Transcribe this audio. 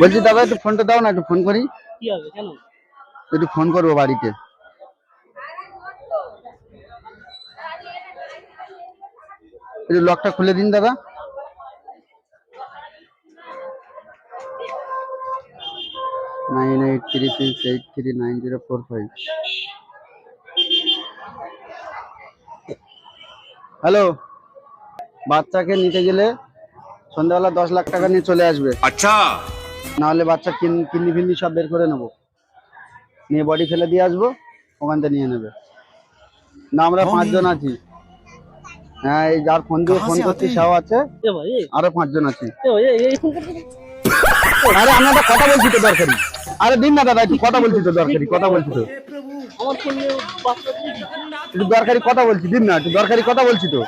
বলছি দাদা একটু ফোনটা দাও না, একটু ফোন করি। কি হবে কেন? একটু ফোন করবো বাড়িতে। একটু লকটা খুলে দিন দাদা। নাইন 836839045। হ্যালো, বাচ্চাকে নিতে গেলে সন্ধ্যাবেলা 10 লাখ টাকা নিয়ে চলে আসবে। আচ্ছা, না হলে বাচ্চা কিডনি ফিডনি সব বের করে নেবো, নিয়ে বডি ফেলে দিয়ে আসবো, ওখান থেকে নিয়ে নেবে। না আমরা 5 জন আছি। হ্যাঁ, এই যার ফোন দিয়ে ফোন করছি সেও আছে, আরো 5 জন আছি। আরে আমরা তো কথা বলছি তো দরকারি। আরে দিন না দাদা, একটু কথা বলছি তো দরকারি, কথা বলছি তো একটু দরকারি কথা বলছি, দিন না একটু দরকারি কথা বলছি তো।